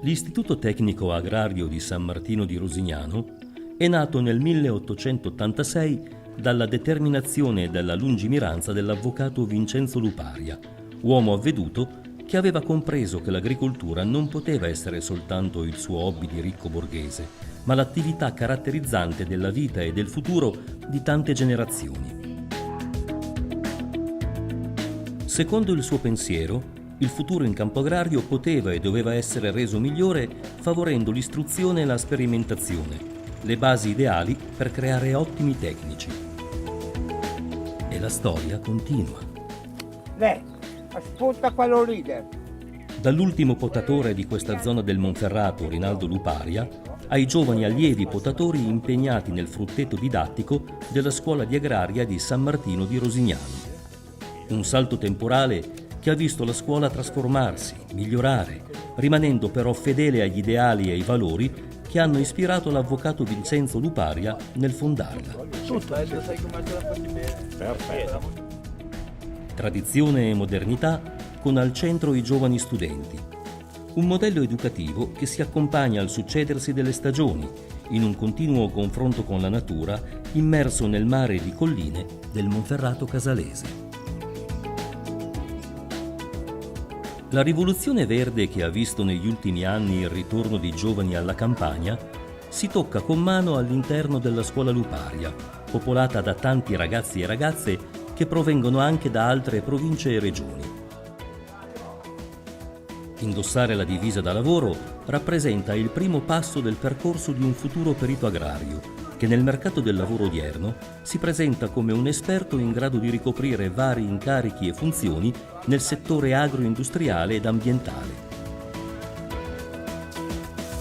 L'Istituto Tecnico Agrario di San Martino di Rosignano è nato nel 1886 dalla determinazione e dalla lungimiranza dell'avvocato Vincenzo Luparia, uomo avveduto che aveva compreso che l'agricoltura non poteva essere soltanto il suo hobby di ricco borghese, ma l'attività caratterizzante della vita e del futuro di tante generazioni. Secondo il suo pensiero, il futuro in campo agrario poteva e doveva essere reso migliore favorendo l'istruzione e la sperimentazione, le basi ideali per creare ottimi tecnici. E la storia continua. Ascolta quello leader. Dall'ultimo potatore di questa zona del Monferrato, Rinaldo Luparia, ai giovani allievi potatori impegnati nel frutteto didattico della scuola di agraria di San Martino di Rosignano. Un salto temporale che ha visto la scuola trasformarsi, migliorare, rimanendo però fedele agli ideali e ai valori che hanno ispirato l'avvocato Vincenzo Luparia nel fondarla. Perfetto. Tradizione e modernità con al centro i giovani studenti. Un modello educativo che si accompagna al succedersi delle stagioni, in un continuo confronto con la natura, immerso nel mare di colline del Monferrato casalese. La rivoluzione verde che ha visto negli ultimi anni il ritorno di giovani alla campagna si tocca con mano all'interno della scuola Luparia, popolata da tanti ragazzi e ragazze che provengono anche da altre province e regioni. Indossare la divisa da lavoro rappresenta il primo passo del percorso di un futuro perito agrario, che nel mercato del lavoro odierno si presenta come un esperto in grado di ricoprire vari incarichi e funzioni nel settore agroindustriale ed ambientale.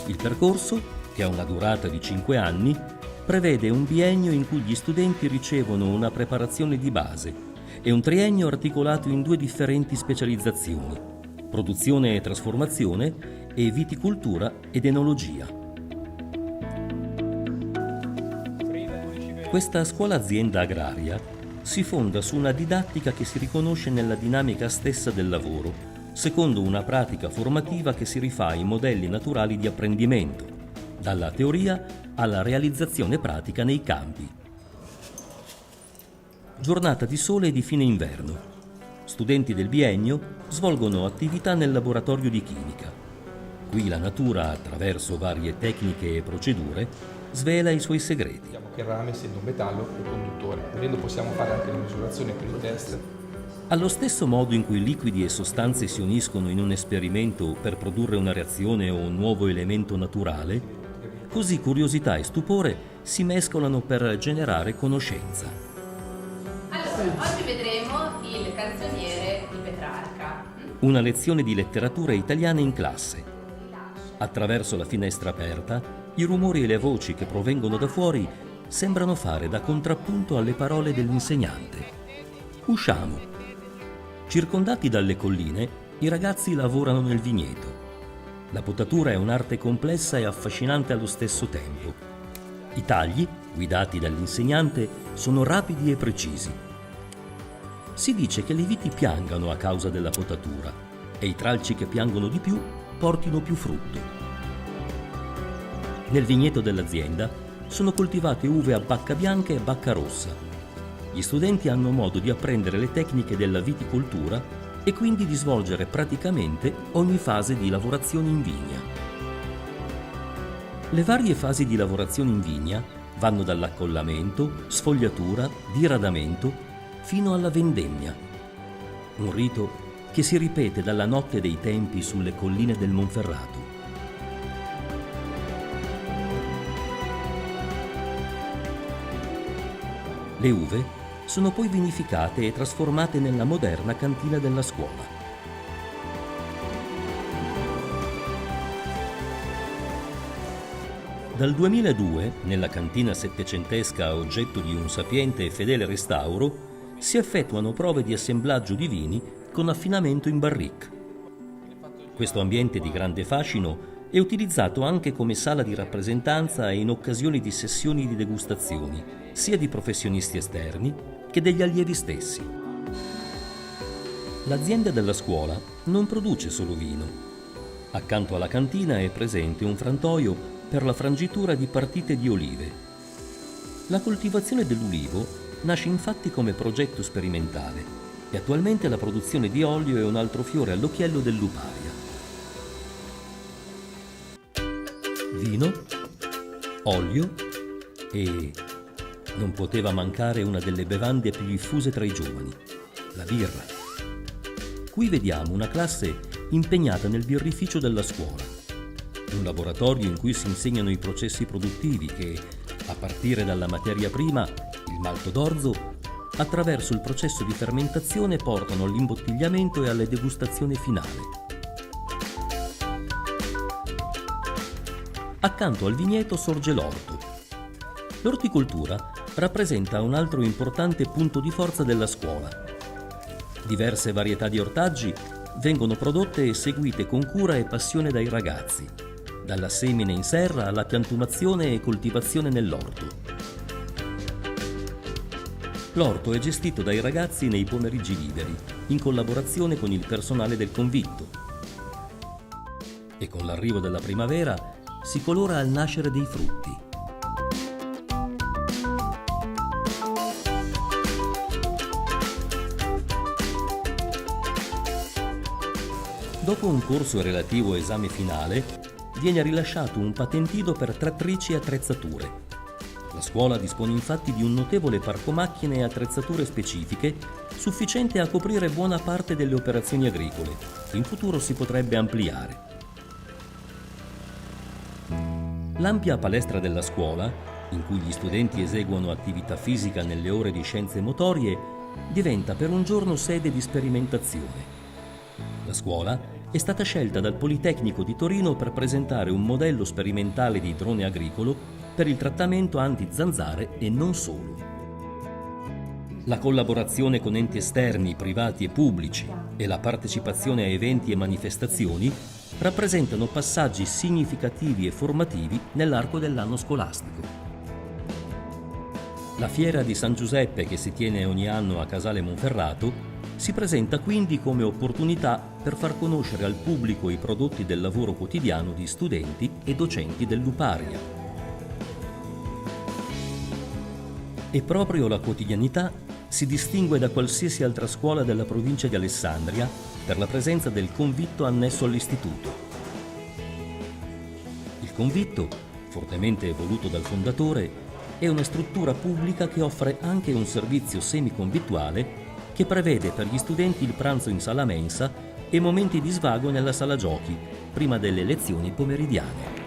Il percorso, che ha una durata di 5 anni, prevede un biennio in cui gli studenti ricevono una preparazione di base e un triennio articolato in 2 differenti specializzazioni: produzione e trasformazione e viticoltura ed enologia. Questa scuola-azienda agraria si fonda su una didattica che si riconosce nella dinamica stessa del lavoro, secondo una pratica formativa che si rifà ai modelli naturali di apprendimento, dalla teoria alla realizzazione pratica nei campi. Giornata di sole di fine inverno. Studenti del biennio svolgono attività nel laboratorio di chimica. Qui la natura, attraverso varie tecniche e procedure, svela i suoi segreti. Sappiamo che il rame, essendo un metallo, è conduttore. Volendo possiamo fare anche le misurazioni per il test. Allo stesso modo in cui liquidi e sostanze si uniscono in un esperimento per produrre una reazione o un nuovo elemento naturale, così curiosità e stupore si mescolano per generare conoscenza. Allora, oggi vedremo il canzoniere di Petrarca. Una lezione di letteratura italiana in classe. Attraverso la finestra aperta, i rumori e le voci che provengono da fuori sembrano fare da contrappunto alle parole dell'insegnante. Usciamo. Circondati dalle colline, i ragazzi lavorano nel vigneto. La potatura è un'arte complessa e affascinante allo stesso tempo. I tagli, guidati dall'insegnante, sono rapidi e precisi. Si dice che le viti piangano a causa della potatura e i tralci che piangono di più portino più frutto. Nel vigneto dell'azienda sono coltivate uve a bacca bianca e bacca rossa. Gli studenti hanno modo di apprendere le tecniche della viticoltura e quindi di svolgere praticamente ogni fase di lavorazione in vigna. Le varie fasi di lavorazione in vigna vanno dall'accollamento, sfogliatura, diradamento, fino alla vendemmia. Un rito che si ripete dalla notte dei tempi sulle colline del Monferrato. Le uve sono poi vinificate e trasformate nella moderna cantina della scuola. Dal 2002, nella cantina settecentesca oggetto di un sapiente e fedele restauro, si effettuano prove di assemblaggio di vini con affinamento in barrique. Questo ambiente di grande fascino è utilizzato anche come sala di rappresentanza e in occasioni di sessioni di degustazioni, sia di professionisti esterni che degli allievi stessi. L'azienda della scuola non produce solo vino. Accanto alla cantina è presente un frantoio per la frangitura di partite di olive. La coltivazione dell'ulivo nasce infatti come progetto sperimentale e attualmente la produzione di olio è un altro fiore all'occhiello del Luparia. Vino, olio e non poteva mancare una delle bevande più diffuse tra i giovani, la birra. Qui vediamo una classe impegnata nel birrificio della scuola, un laboratorio in cui si insegnano i processi produttivi che, a partire dalla materia prima, il malto d'orzo, attraverso il processo di fermentazione portano all'imbottigliamento e alle degustazioni finale. Accanto al vigneto sorge l'orto. L'orticoltura rappresenta un altro importante punto di forza della scuola. Diverse varietà di ortaggi vengono prodotte e seguite con cura e passione dai ragazzi, dalla semine in serra alla piantumazione e coltivazione nell'orto. L'orto è gestito dai ragazzi nei pomeriggi liberi, in collaborazione con il personale del convitto. E con l'arrivo della primavera si colora al nascere dei frutti. Dopo un corso relativo esame finale, viene rilasciato un patentino per trattrici e attrezzature. La scuola dispone infatti di un notevole parco macchine e attrezzature specifiche, sufficiente a coprire buona parte delle operazioni agricole, che in futuro si potrebbe ampliare. L'ampia palestra della scuola, in cui gli studenti eseguono attività fisica nelle ore di scienze motorie, diventa per un giorno sede di sperimentazione. La scuola è stata scelta dal Politecnico di Torino per presentare un modello sperimentale di drone agricolo per il trattamento anti-zanzare e non solo. La collaborazione con enti esterni, privati e pubblici e la partecipazione a eventi e manifestazioni rappresentano passaggi significativi e formativi nell'arco dell'anno scolastico. La fiera di San Giuseppe, che si tiene ogni anno a Casale Monferrato, si presenta quindi come opportunità per far conoscere al pubblico i prodotti del lavoro quotidiano di studenti e docenti del Luparia. E proprio la quotidianità si distingue da qualsiasi altra scuola della provincia di Alessandria per la presenza del convitto annesso all'istituto. Il convitto, fortemente voluto dal fondatore, è una struttura pubblica che offre anche un servizio semiconvittuale che prevede per gli studenti il pranzo in sala mensa e momenti di svago nella sala giochi, prima delle lezioni pomeridiane.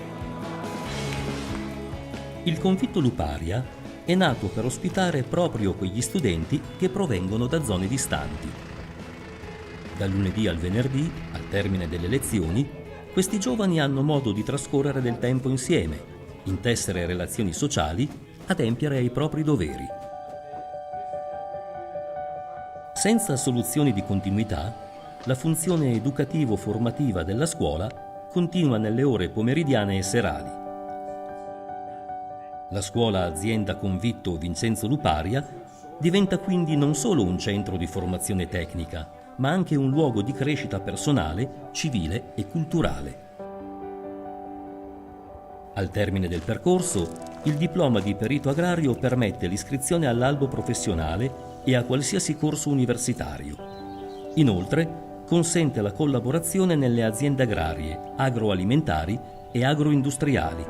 Il convitto Luparia è nato per ospitare proprio quegli studenti che provengono da zone distanti. Dal lunedì al venerdì, al termine delle lezioni, questi giovani hanno modo di trascorrere del tempo insieme, intessere relazioni sociali, adempiere ai propri doveri. Senza soluzioni di continuità, la funzione educativo-formativa della scuola continua nelle ore pomeridiane e serali. La scuola azienda convitto Vincenzo Luparia diventa quindi non solo un centro di formazione tecnica, ma anche un luogo di crescita personale, civile e culturale. Al termine del percorso, il diploma di perito agrario permette l'iscrizione all'albo professionale e a qualsiasi corso universitario. Inoltre, consente la collaborazione nelle aziende agrarie, agroalimentari e agroindustriali.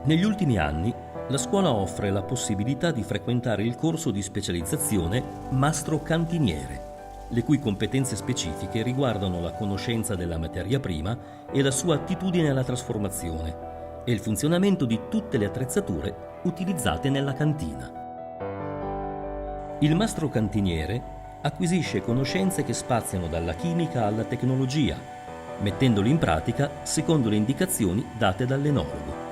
Negli ultimi anni, la scuola offre la possibilità di frequentare il corso di specializzazione Mastro Cantiniere, le cui competenze specifiche riguardano la conoscenza della materia prima e la sua attitudine alla trasformazione e il funzionamento di tutte le attrezzature utilizzate nella cantina. Il mastro cantiniere acquisisce conoscenze che spaziano dalla chimica alla tecnologia, mettendole in pratica secondo le indicazioni date dall'enologo.